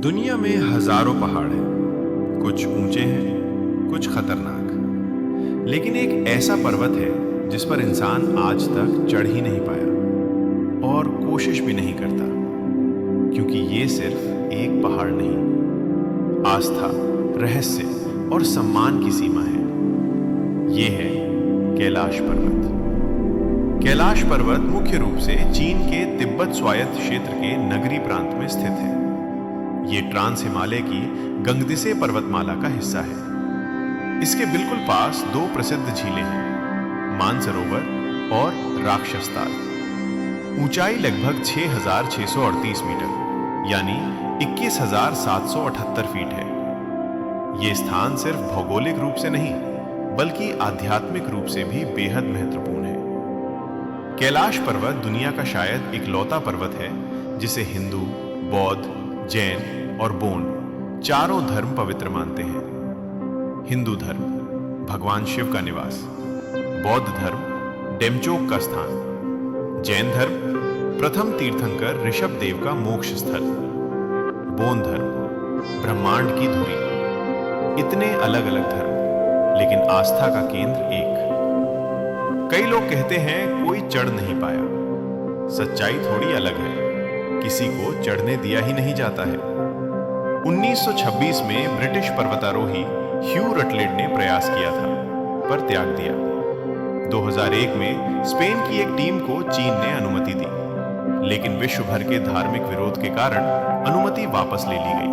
दुनिया में हजारों पहाड़ हैं, कुछ ऊंचे हैं, कुछ खतरनाक। लेकिन एक ऐसा पर्वत है जिस पर इंसान आज तक चढ़ ही नहीं पाया और कोशिश भी नहीं करता, क्योंकि ये सिर्फ एक पहाड़ नहीं, आस्था, रहस्य और सम्मान की सीमा है। ये है कैलाश पर्वत। कैलाश पर्वत मुख्य रूप से चीन के तिब्बत स्वायत्त क्षेत्र के नगरी प्रांत में स्थित है। ये ट्रांस हिमालय की गंगदिसे पर्वतमाला का हिस्सा है। इसके बिल्कुल पास दो प्रसिद्ध झीलें हैं, मानसरोवर और राक्षसताल। ऊंचाई लगभग 6,638 मीटर यानी 21,778 फीट है। ये स्थान सिर्फ भौगोलिक रूप से नहीं बल्कि आध्यात्मिक रूप से भी बेहद महत्वपूर्ण है। कैलाश पर्वत दुनिया का शायद इकलौता पर्वत है जिसे हिंदू, बौद्ध, जैन और बोन चारों धर्म पवित्र मानते हैं। हिंदू धर्म भगवान शिव का निवास, बौद्ध धर्म डेमचोक का स्थान, जैन धर्म प्रथम तीर्थंकर ऋषभ देव का मोक्ष स्थल, बोन धर्म ब्रह्मांड की धुरी। इतने अलग अलग धर्म लेकिन आस्था का केंद्र एक। कई लोग कहते हैं कोई चढ़ नहीं पाया। सच्चाई थोड़ी अलग है, किसी को चढ़ने दिया ही नहीं जाता है। 1926 में ब्रिटिश पर्वतारोही ह्यू रटलेट ने प्रयास किया था पर त्याग दिया। 2001 में स्पेन की एक टीम को चीन ने अनुमति दी, लेकिन विश्व भर के धार्मिक विरोध के कारण अनुमति वापस ले ली गई।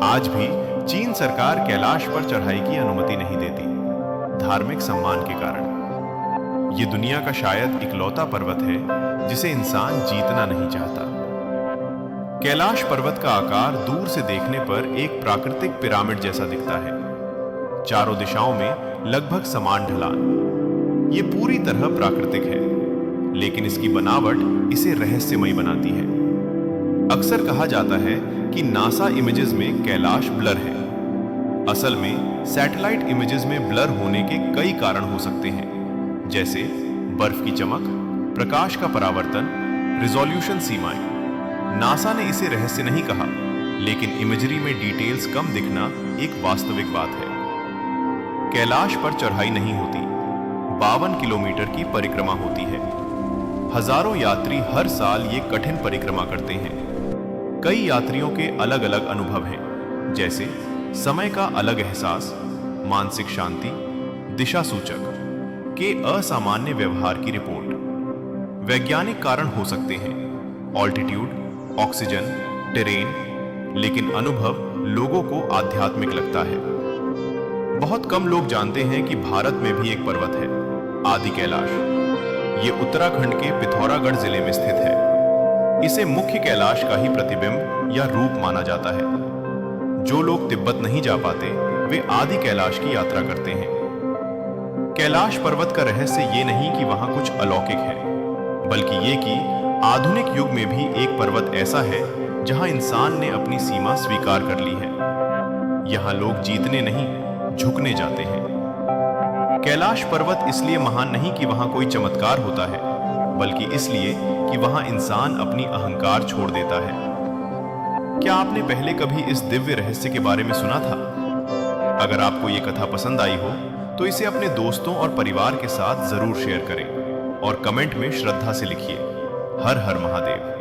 आज भी चीन सरकार कैलाश पर चढ़ाई की अनुमति नहीं देती, धार्मिक सम्मान के कारण। ये दुनिया का शायद इकलौता पर्वत है जिसे इंसान जीतना नहीं चाहता। कैलाश पर्वत का आकार दूर से देखने पर एक प्राकृतिक पिरामिड जैसा दिखता है, चारों दिशाओं में लगभग समान ढलान। ये पूरी तरह प्राकृतिक है, लेकिन इसकी बनावट इसे रहस्यमयी बनाती है। अक्सर कहा जाता है कि नासा इमेजेस में कैलाश ब्लर है। असल में सैटेलाइट इमेजेस में ब्लर होने के कई कारण हो सकते हैं, जैसे बर्फ की चमक, प्रकाश का परावर्तन, रिजोल्यूशन सीमाएं। नासा ने इसे रहस्य नहीं कहा, लेकिन इमेजरी में डिटेल्स कम दिखना एक वास्तविक बात है। कैलाश पर चढ़ाई नहीं होती, 52 किलोमीटर की परिक्रमा होती है। हजारों यात्री हर साल ये कठिन परिक्रमा करते हैं। कई यात्रियों के अलग अलग अनुभव हैं, जैसे समय का अलग एहसास, मानसिक शांति, दिशा सूचक के असामान्य व्यवहार की रिपोर्ट। वैज्ञानिक कारण हो सकते हैं, ऑल्टीट्यूड, ऑक्सीजन, टेरेन, लेकिन अनुभव लोगों को आध्यात्मिक लगता है। बहुत कम लोग जानते हैं कि भारत में भी एक पर्वत है, आदि कैलाश। ये उत्तराखंड के पिथौरागढ़ जिले में स्थित है। इसे मुख्य कैलाश का ही प्रतिबिंब या रूप माना जाता है। जो लोग तिब्बत नहीं जा पाते वे आदि कैलाश की यात्रा करते हैं। कैलाश पर्वत का रहस्य ये नहीं कि वहां कुछ अलौकिक है, बल्कि ये कि आधुनिक युग में भी एक पर्वत ऐसा है जहां इंसान ने अपनी सीमा स्वीकार कर ली है। यहां लोग जीतने नहीं, झुकने जाते हैं। कैलाश पर्वत इसलिए महान नहीं कि वहां कोई चमत्कार होता है, बल्कि इसलिए कि वहां इंसान अपनी अहंकार छोड़ देता है। क्या आपने पहले कभी इस दिव्य रहस्य के बारे में सुना था? अगर आपको ये कथा पसंद आई हो तो इसे अपने दोस्तों और परिवार के साथ जरूर शेयर करें और कमेंट में श्रद्धा से लिखिए। हर हर महादेव।